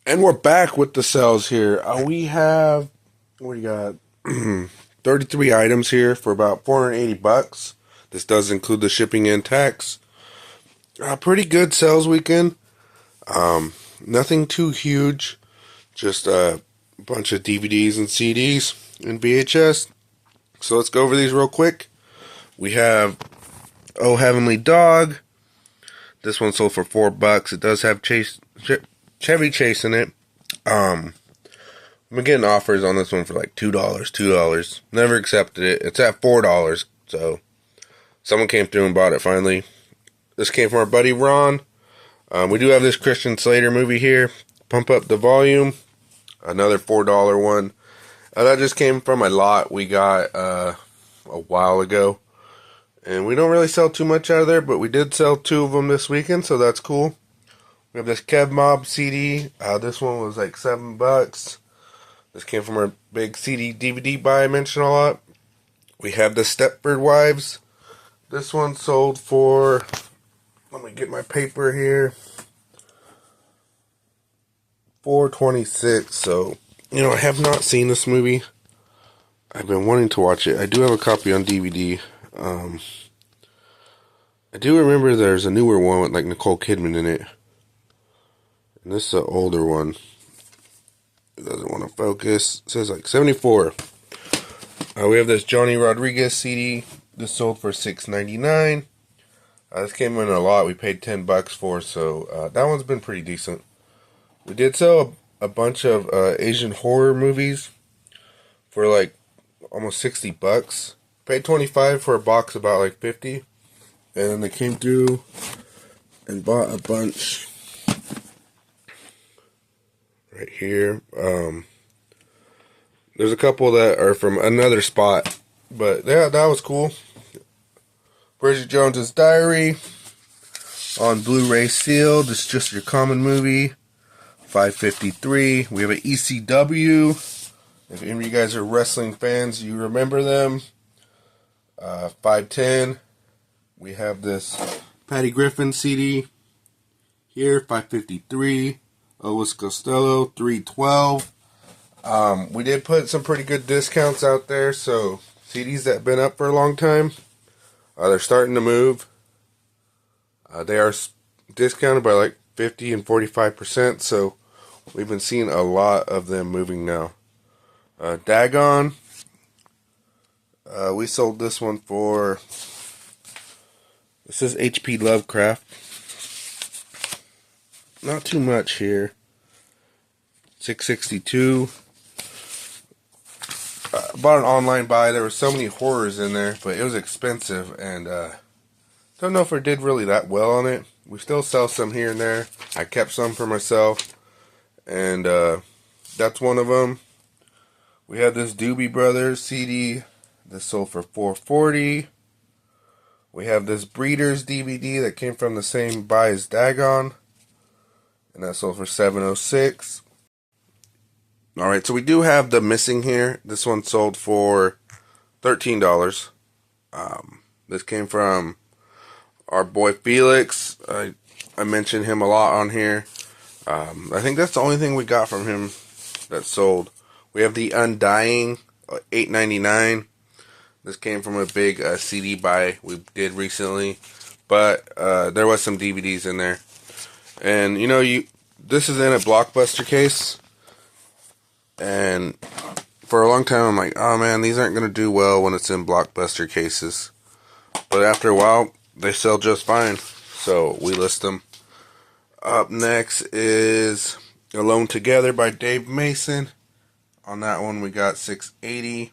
And we're back with the sales here. We have, what do you got? 33 items here for about 480 bucks. This does include the shipping and tax. Pretty good sales weekend. Nothing too huge. Just a bunch of DVDs and CDs and VHS. So let's go over these real quick. We have Oh Heavenly Dog. This one sold for $4. It does have Chevy Chase in it. I'm getting offers on this one for like $2. Never accepted it. It's at $4, so someone came through and bought it finally. This came from our buddy Ron. We do have this Christian Slater movie here. Pump Up the Volume. Another $4 one. That just came from a lot we got a while ago. And we don't really sell too much out of there, but we did sell 2 of them this weekend, so that's cool. We have this Kev Mob CD. This one was like $7. This came from our big CD DVD buy I mentioned a lot. We have the Stepford Wives. This one sold for, let me get my paper here, $4.26. So, I have not seen this movie. I've been wanting to watch it. I do have a copy on DVD. I do remember there's a newer one with like Nicole Kidman in it. And this is an older one. It doesn't want to focus. It says like 74. We have this Johnny Rodriguez CD. This sold for $6.99. This came in a lot. We paid $10 for, so that one's been pretty decent. We did sell a bunch of Asian horror movies for like almost $60. Paid $25 for a box, about like $50. And then they came through and bought a bunch right here. There's a couple that are from another spot, but yeah, that was cool. Bridget Jones's Diary on Blu-ray sealed. It's just your common movie. $5.53. We have an ECW. If any of you guys are wrestling fans, you remember them. $5.10. We have this Patty Griffin CD here, $5.53. Elvis Costello, $3.12. We did put some pretty good discounts out there, so CDs that have been up for a long time, they're starting to move. They are discounted by like 50 and 45%, so we've been seeing a lot of them moving now. Dagon, we sold this one for, this is H.P. Lovecraft. Not too much here. $6.62. Bought an online buy. There were so many horrors in there, but it was expensive, and don't know if it did really that well on it. We still sell some here and there. I kept some for myself, and that's one of them. We have this Doobie Brothers CD. This sold for $4.40. We have this Breeders DVD that came from the same buy as Dagon, and that sold for $7.06. Alright, so we do have the Missing here. This one sold for $13. This came from our boy Felix. I mentioned him a lot on here. I think that's the only thing we got from him that sold. We have the Undying, $8.99. This came from a big CD buy we did recently, but there was some DVDs in there. And this is in a Blockbuster case. And for a long time, I'm like, oh man, these aren't going to do well when it's in Blockbuster cases. But after a while, they sell just fine. So we list them. Up next is Alone Together by Dave Mason. On that one, we got $6.80.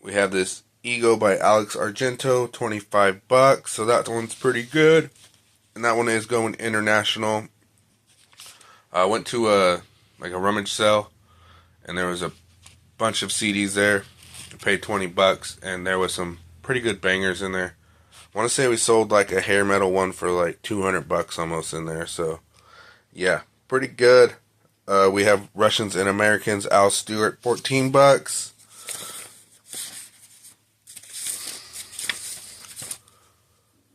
We have this Ego by Alex Argento, $25. So that one's pretty good. And that one is going international. I went to a rummage sale, and there was a bunch of CDs there. I paid $20, and there was some pretty good bangers in there. I want to say we sold like a hair metal one for like $200 almost in there. So yeah, pretty good. We have Russians and Americans, Al Stewart, $14.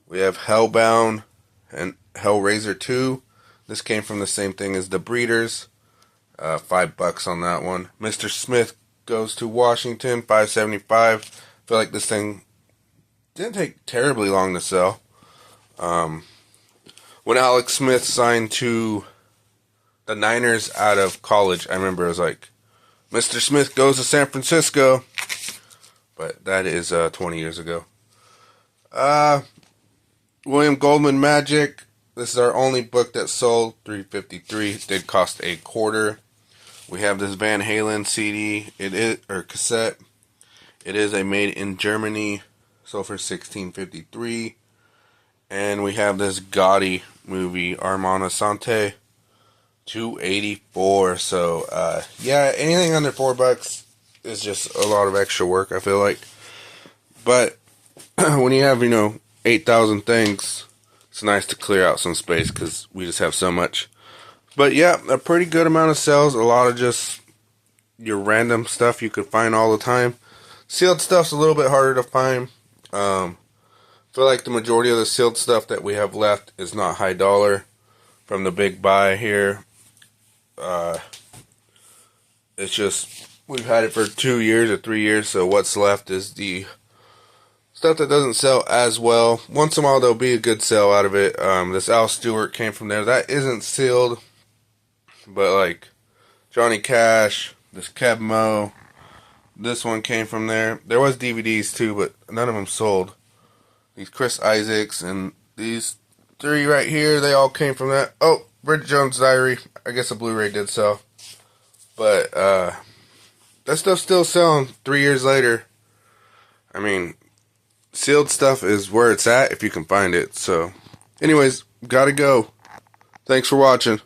We have Hellbound and Hellraiser 2. This came from the same thing as The Breeders. $5 on that one. Mr. Smith Goes to Washington, $5.75. Feel like this thing didn't take terribly long to sell. When Alex Smith signed to the Niners out of college, I remember it was like, Mr. Smith goes to San Francisco. But that is 20 years ago. William Goldman Magic. This is our only book that sold, $3.53. It did cost $0.25. We have this Van Halen CD, or cassette. It is a made in Germany, sold for $16.53. And we have this Gotti movie, Armand Assante, $2.84. So yeah, anything under $4 is just a lot of extra work, I feel like. But when you have 8,000 things, it's nice to clear out some space because we just have so much. But yeah, a pretty good amount of sales. A lot of just your random stuff you could find all the time. Sealed stuff's a little bit harder to find. I feel like the majority of the sealed stuff that we have left is not high dollar from the big buy here. It's just, we've had it for 2 years or 3 years, so what's left is the stuff that doesn't sell as well. Once in a while there'll be a good sale out of it. This Al Stewart came from there. That isn't sealed, but like Johnny Cash, this Keb Mo, this one came from there. There was DVDs too, but none of them sold. These Chris Isaacs and these 3 right here, they all came from that. Oh, Bridget Jones' Diary. I guess a Blu-ray did sell. But that stuff's still selling 3 years later. I mean, sealed stuff is where it's at if you can find it. So, anyways, gotta go. Thanks for watching.